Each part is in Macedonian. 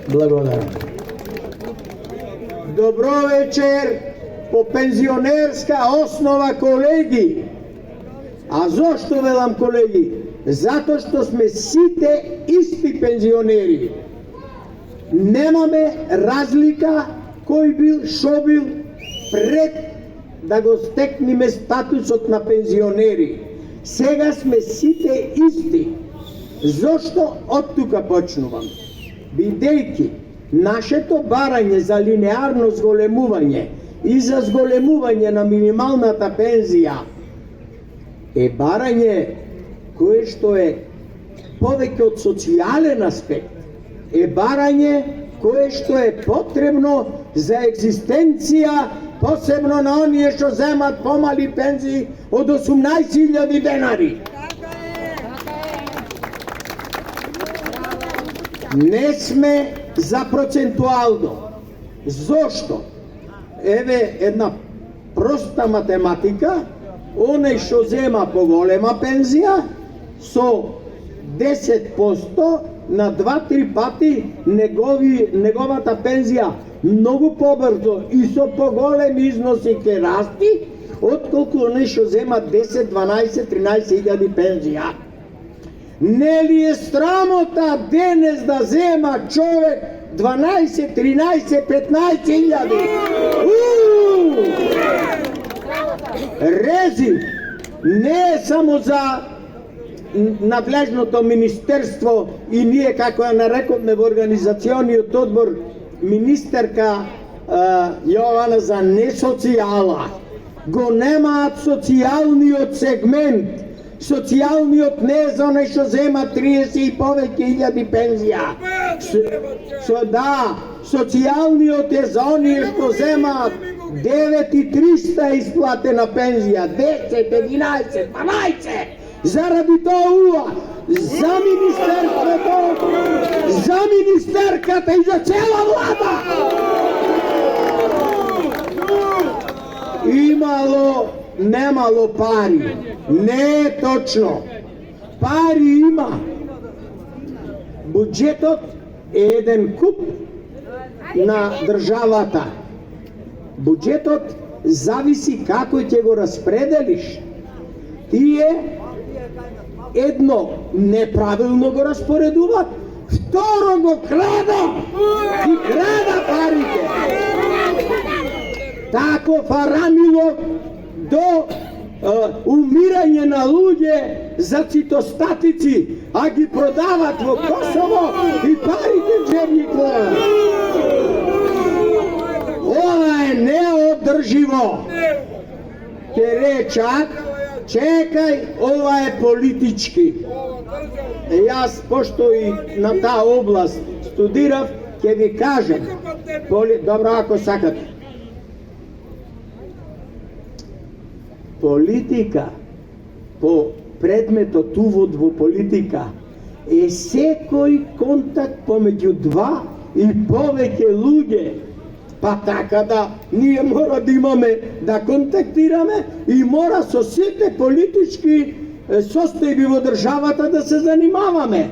Благодарам. Добро вечер по пензионерска основа, колеги. А зошто велам колеги? Затоа што сме сите исти пензионери. Немаме разлика кој бил, шо бил пред да го стекнеме статусот на пензионери. Сега сме сите исти. Зошто од тука почнувам? Бидејќи нашето барање за линеарно зголемување и за зголемување на минималната пензија е барање кое што е повеќе од социјален аспект, е барање кое што е потребно за екзистенција, посебно на оние што земат помали пензии од 18.000 денари. Не сме за процентуално. Зошто? Еве една проста математика, оној што зема поголема пензија со 10% на 2-3 пати неговата пензија многу побрзо и со поголеми износи ќе расти, отколку оној што зема 10, 12, 13.000 пензија. Нели е срамота денес да зема човек 12, 13, 15.000? Рези не е само за надлежното министерство и ние, како ја нарековме во организациониот одбор, министерка Јована за несоцијала. Го немаат социјалниот сегмент. Социјалниот не е за оној што зема 30 и повеќе илјади пензија. Социјалниот е за оние што земаат 9.300 исплатена пензија, 10, 11, 12. Заради тоа за министерството, за министерката и за цела влада имало, немало пари. Не е точно. Пари има. Буџетот е еден куп на државата. Буџетот зависи како ќе го распределиш. Тие едно неправилно го распоредуваат, второ го крада и крада парите. Тако фарамило до умирање на луѓе за цитостатици, а ги продават во Косово и парите джебни клева. Ова е неодрживо. Ке речат, чекај, ова е политички. Јас, пошто и на таа област студирав, ќе ви кажам, добро ако сакате. Политика, по предметот увод во политика, е секој контакт помеѓу два и повеќе луѓе. Па така да ние мора да имаме, да контактираме и мора со сите политички состојби во државата да се занимаваме.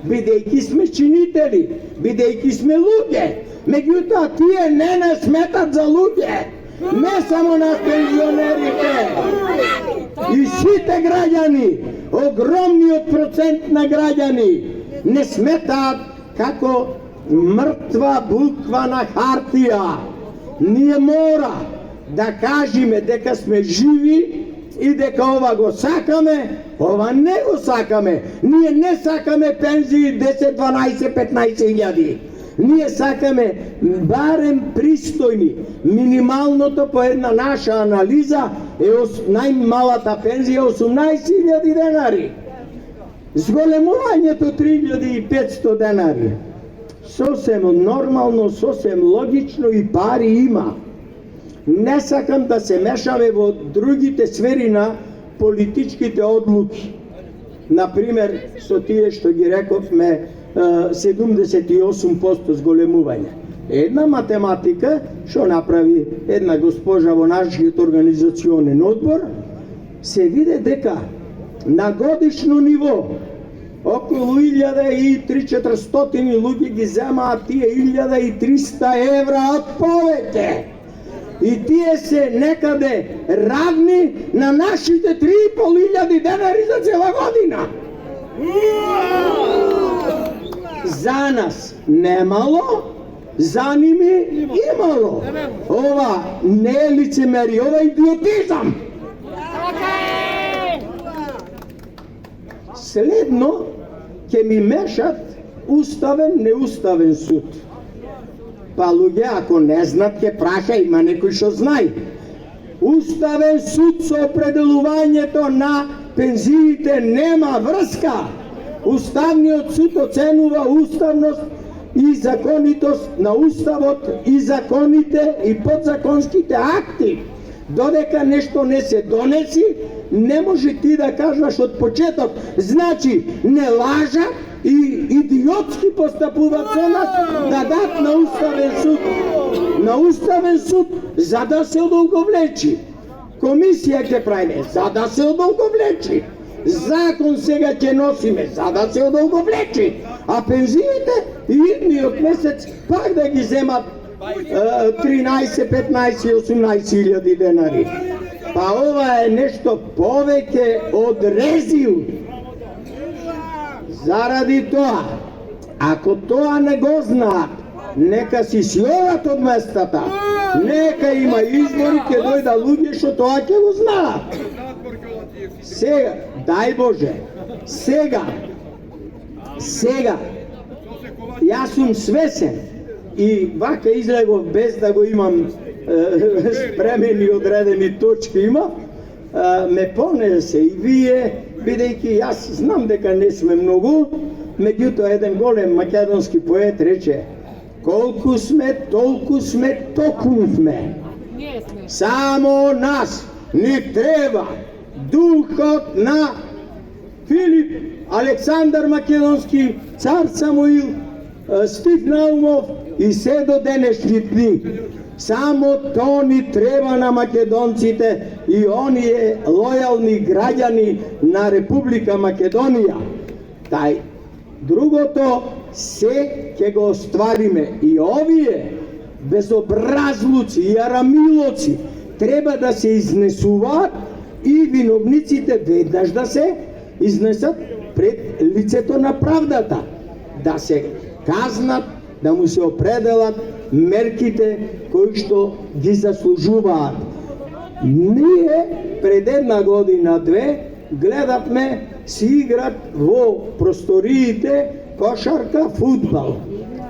Бидејќи сме чинители, бидејќи сме луѓе. Меѓутоа тие не сметат за луѓе. Не само на пензионерите. И сите граѓани, огромниот процент на граѓани не сметаат како мртва буква на хартија. Ние мора да кажеме дека сме живи и дека ова го сакаме, ова не го сакаме. Ние не сакаме пензии 10, 12, 15 илјади. Ние сакаме барем пристојни. Минималното по една наша анализа е најмалата пензија 18.000 денари. Зголемувањето 3.500 денари. Сосем нормално, сосем логично и пари има. Не сакам да се мешаме во другите сфери на политичките одлуки. Например, со тие што ги рековме 78% зголемување. Една математика што направи една госпожа во нашиот организационен одбор, се виде дека на годишно ниво околу 1300-400 луѓе ги земаат тие 1300 евра од повеќе. И тие се некаде равни на нашите 3500 денари за цела година. За нас немало, за ними имало. Ова не е лицемери, ова е идиотизам. Следно ќе ми мешат уставен, неуставен суд. Па луѓе, ако не знаат, ќе праша, има некој што знае. Уставен суд со определувањето на пензиите нема врска. Уставниот суд оценува уставност и законитост на уставот и законите и подзаконските акти. Додека нешто не се донеси, не може ти да кажеш од почеток. Значи, не лажа и идиотски постапуваат со нас да дат на уставен суд. На уставен суд, за да се одолговлечи. Комисија ќе правиме, за да се одолговлечи. Закон сега ќе носиме, за да се одолговлечи. А пензиите идниот месец пак да ги земат 13, 15, 18 илјади денари. Па ова е нешто повеќе од резил. Заради тоа, ако тоа не го знаат, нека си одат од местата, нека има избори, ќе дојда луѓе што тоа ќе го знаат. Сега, дај Боже, сега, јас сум свесен и вака излегов без да го имам спремени одредени точки има, ме понесе и вие, бидејќи јас знам дека не сме многу, меѓутоа еден голем македонски поет рече: колку сме, толку сме, токму сме. Само нас ни треба духот на Филип, Александар Македонски, цар Самуил, Стив Наумов и се до денешни дни. Само то ни треба на македонците и оние лојални граѓани на Република Македонија. Тај другото се ќе го оствариме и овие безобразлуци и арамилоци треба да се изнесуваат и виновниците веднаш да се изнесат пред лицето на правдата, да се казнат, да му се определат мерките кои што ги заслужуваат. Ние пред една година-две гледавме си играт во просториите кошарка, фудбал.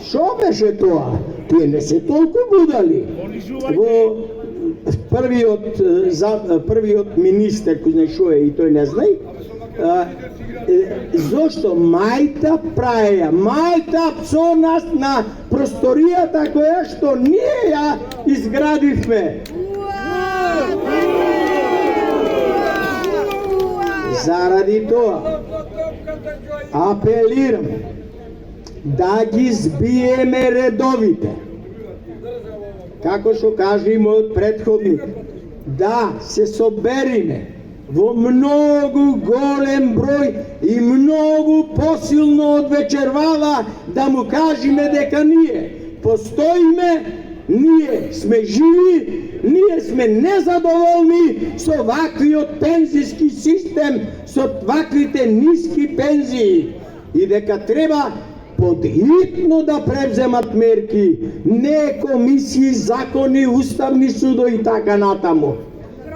Шо беше тоа? Тие не се толку будали. Во првиот министер, кој знае шо е и тој не знае, зошто мајта праја, мајта со нас на просторијата која што ние ја изградивме. Заради тоа апелирам да ги збиеме редовите. Како што кажа и мојот претходник, да се собериме во многу голем број и многу посилно од вечервала да му кажеме дека ние постоиме, ние сме живи, ние сме незадоволни со ваквиот пензиски систем, со ваквите ниски пензии и дека треба подхитно да превземат мерки, не комисии, закони, уставни судови и така натаму.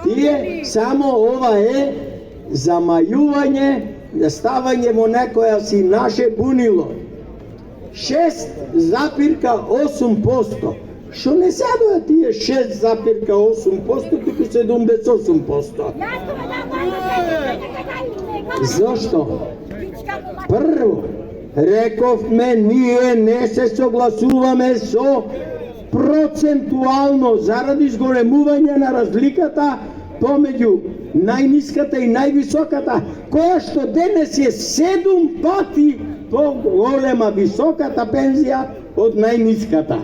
Тие само ова е замајување, ставање во некоја си наше бунило. 6,8%. Што не садоа тие 6,8%, туку 78%. Зошто? Прво, рековме, ние не се согласуваме со процентуално заради зголемување на разликата помеѓу најниската и највисоката, која што денес е 7 пати поголема високата пензија од најниската.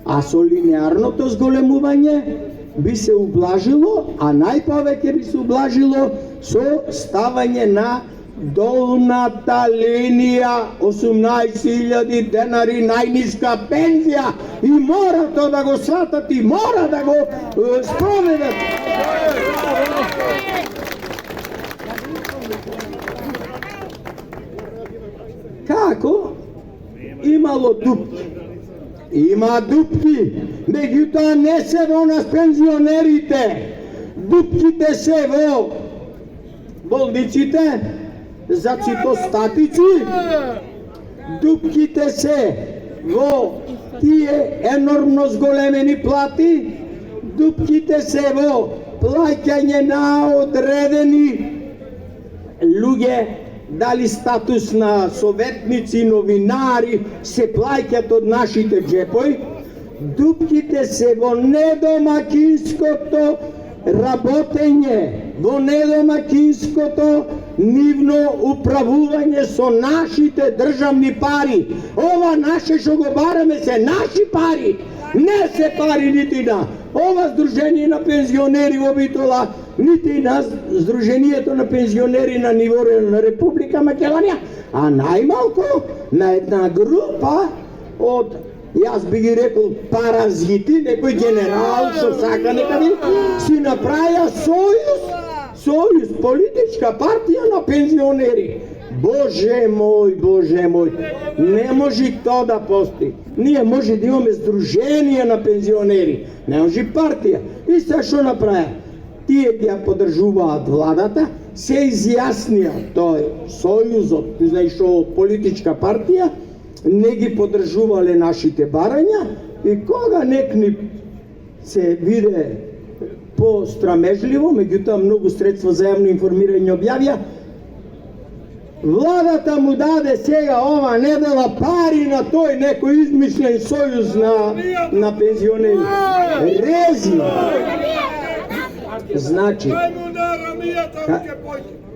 А со линеарното зголемување би се ублажило, а најповеќе би се ублажило со ставање на долната линија 18.000 денари најниска пензија и мора тоа да го сватат и мора да го спроведат. Како? Имало дупки. Има дупки, меѓутоа не се во нас пензионерите. Дупките се во болниците, за цитостатици, дупките се во тие енормно зголемени плати, дупките се во плаќање на одредени луѓе, дали статус на советници, новинари, се плаќат од нашите джепови, дупките се во недомакинското работење, во недомакинското нивно управување со нашите државни пари. Ова наше што го бараме се наши пари, не се пари нити на ова Сдружение на пензионери во Битола, нити на Сдруженијето на пензионери на ниво на Република Македонија, а најмалку на една група од, јас би ги рекол, паразити, некој генерал што сака некаде, си направија сојуз, политичка партија на пензионери. Боже мој, не може тоа да постои. Ние може да имаме Сдружение на пензионери, не може партија. И се што направија? Тие ги ја поддржуваат владата, се изјаснија тој сојузот, знаеш што политичка партија, не ги поддржувале нашите барања и кога некни се виде по-страмежливо, меѓутоа многу средства за јавно информирање објавија, владата му даде сега ова недела пари на тој некој измишлен сојуз на пензионери. Рези! Значи,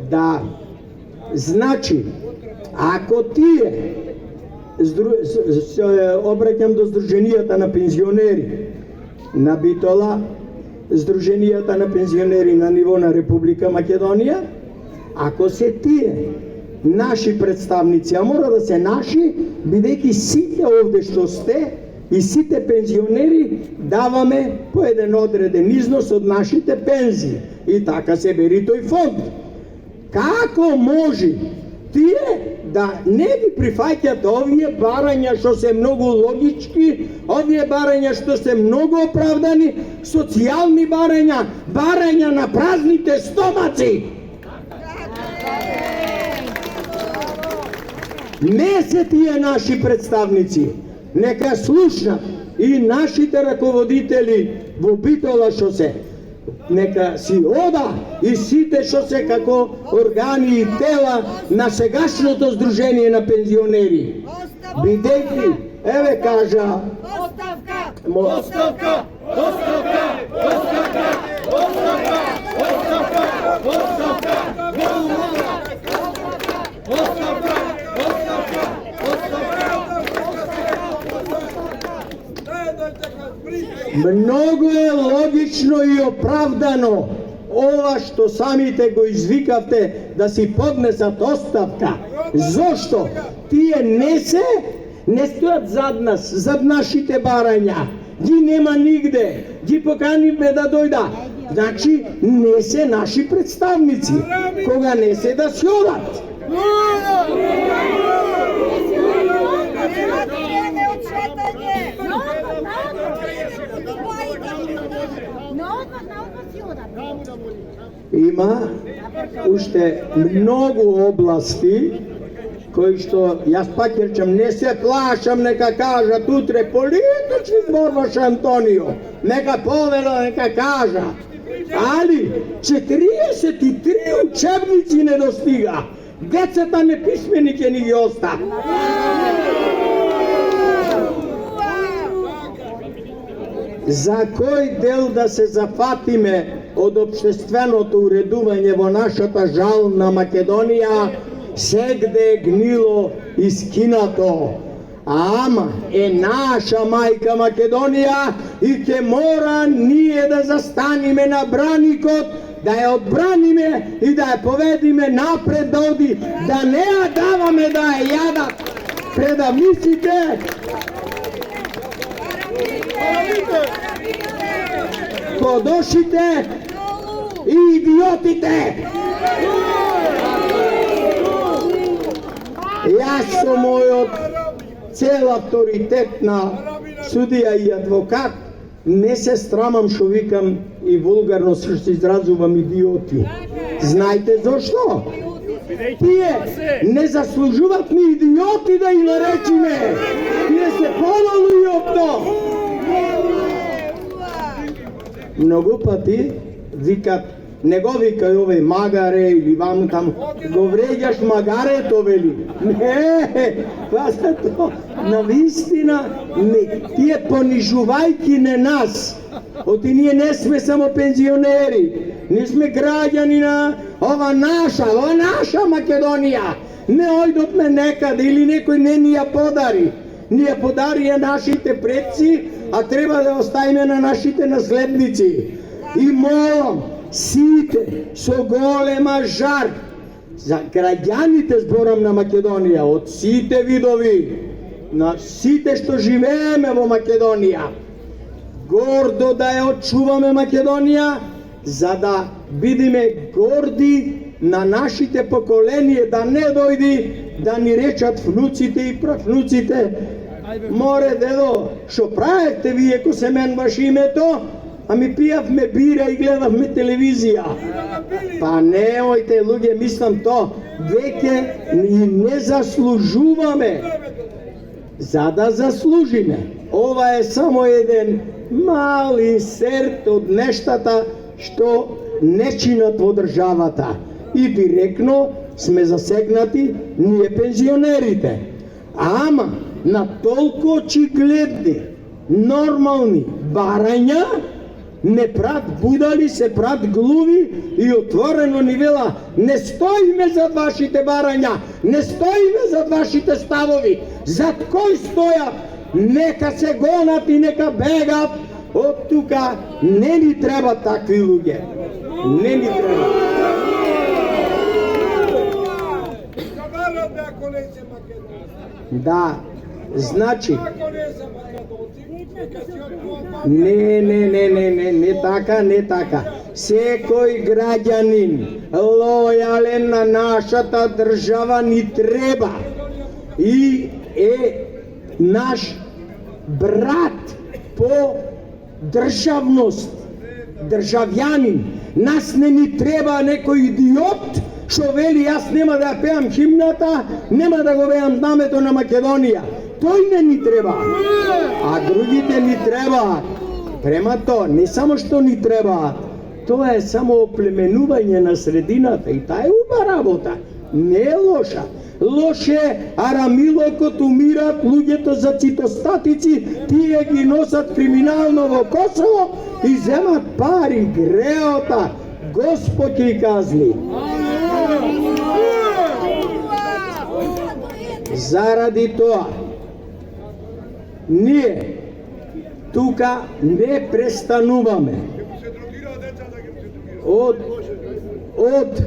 да, значи, ако тие, обраќам до Сдруженијата на пензионери на Битола, Сдруженијата на пензионери на ниво на Република Македонија, ако се тие наши представници, а мора да се наши, бидејќи сите овде што сте и сите пензионери даваме по еден одреден износ од нашите пензии. И така се бери тој фонд. Како може тие да не ги прифаќат овие барања што се многу логички, овие барања што се многу оправдани, социјални барања, барања на празните стомаци? Не се тие наши представници, нека слушнат и нашите раководители во Битола што се, нека си ода и сите што се како органи и тела на сегашното Сдружение на пензионери. Бидејќи, еве кажа, оставка! Оставка! Оставка! Оставка! Оставка! Оставка! Оставка! Оставка! Многу е логично и оправдано ова што самите го извикавте да си поднесат оставка. Зошто? Тие не стојат зад нас, зад нашите барања. Ги нема нигде. Ги поканивме да дојда. Значи, не се наши представници. Кога не се да си одат. Има уште многу области кои што јас пак речам, не се плашам, нека кажат утре политички зборуваше Антонио, нека повела, нека кажа, али 43 учебници не достига, децата неписмени ќе ни ги оста. За кој дел да се зафатиме од општественото уредување во нашата жална Македонија, сегде е гнило и скинато. Ама е наша мајка Македонија и ќе мора ние да застаниме на браникот да ја одбраниме и да ја поведиме напред да оди, да не ја даваме да ја јадат предавниците, подошите и идиотите. Јас со мојот цел авторитет на судија и адвокат не се срамам што викам и вулгарно што се изразувам идиоти. Знаете зошто? Тие не заслужуваат ни идиоти да им наречиме. Тие се подолни од тоа. Многу пати викат, не го викај овој магаре или ваму таму, го вреѓаш магарето, вели. Не, паза то, навистина, тие понижувајки не нас, оти ние не сме само пензионери, ние сме граѓани на ова наша Македонија. Не ојдовме некаде или некој не ни ја подари. Ни ја подарија нашите предци, а треба да оставиме на нашите наследници. И молам, сите со голема жар за граѓаните, зборам на Македонија, од сите видови, на сите што живееме во Македонија, гордо да ја очуваме Македонија, за да бидеме горди на нашите поколенија, да не дојди да ни речат внуците и правнуците: море дедо, што правевте вие ко се менваш името? Ами пијавме бира и гледавме телевизија. Па немојте, луѓе, мислам то, веќе ни не заслужуваме. За да заслужиме, ова е само еден мал инсерт од нештата што не чинат во државата. И директно сме засегнати ние пензионерите. Ама на толку очигледни, нормални барања не прат будали, се прат глуви и отворено ни вела: не стоиме зад вашите барања, не стоиме зад вашите ставови. Зад кој стојат? Нека се гонат и нека бегат од тука. Не ни треба такви луѓе. Не ни треба. Да, значи не така. Секој граѓанин лојален на нашата држава ни треба и е наш брат по државност, државјанин. Нас не ни треба некој идиот што вели: јас нема да пеам химната, нема да го веам знамето на Македонија. Тој не ни треба, а другите ни требаат. Према тоа, не само што ни требаат, тоа е само оплеменување на средината и таа е убава работа, не е лоша. Лоше арамилокот умират луѓето за цитостатици, тие ги носат криминално во Косово и земат пари, греота, Господ ќе казни. Заради тоа, ние тука не престануваме. Од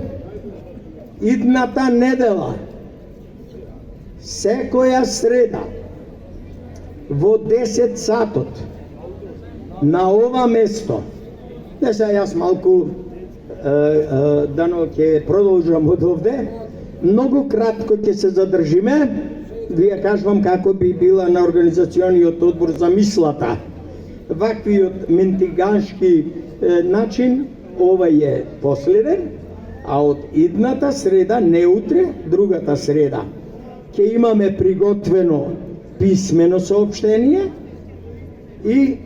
идната недела, секоја среда, во 10 сатот, на ова место, не се јас малку дано ќе продолжам од овде, многу кратко ќе се задржиме, вие кажувам како би била на организациониот одбор за мислата. Ваквиот ментиганшки начин, овај е последен, а од идната среда, не утре, другата среда, ќе имаме приготвено писмено соопштение и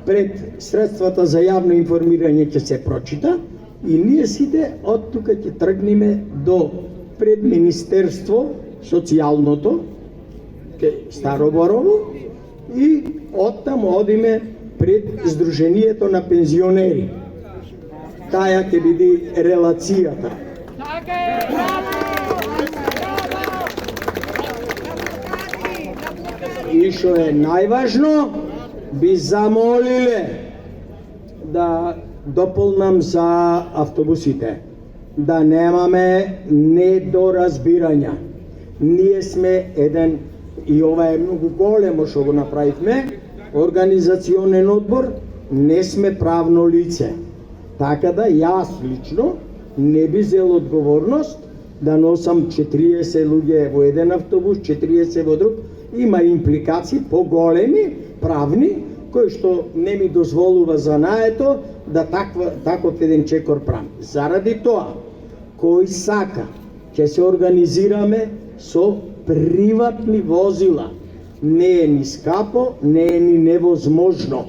пред средствата за јавно информирање ќе се прочита и ние сите од тука ќе тргнеме до пред Министерство социјалното, Старо Борово, и оттаму одиме пред Сдруженијето на пензионери. Таја ќе биде релацијата. И што е најважно, би замолиле да дополнам за автобусите. Да немаме недоразбирања. Ние сме еден, и ова е многу големо што го направивме, организационен одбор, не сме правно лице. Така да јас лично не би зел одговорност да носам 40 луѓе во еден автобус, 40 во друг. Има импликации поголеми, правни, кои што не ми дозволува занаето да таков еден чекор правам. Заради тоа, кој сака, ќе се организираме со приватни возила. Не е ни скапо, не е ни невозможно.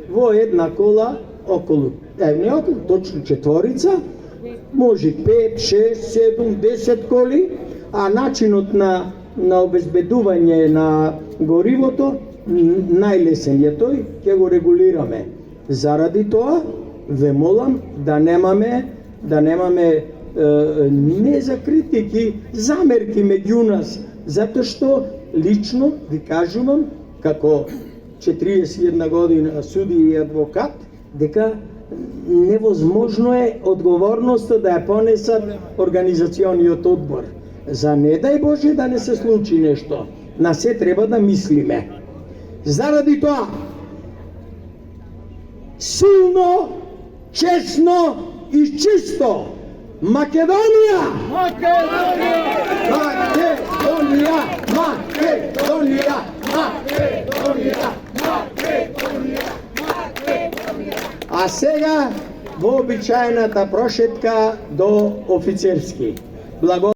Во една кола, околу, не околу, точно четворица, може 5, 6, 7, 10 коли, а начинот на обезбедување на горивото, најлесен е тој, ќе го регулираме. Заради тоа, ве молам да немаме не за критики, замерки меѓу нас, затоа што лично ви кажувам, како 41 година суди и адвокат, дека невозможно е одговорноста да ја понесат организациониот одбор. За не дај Боже да не се случи нешто, на се треба да мислиме. Заради тоа, силно, честно и чисто, Македонија! Македонија! Македонија! Македонија! Македонија! Македонија! А сега вообичаената прошетка до офицерски. Благо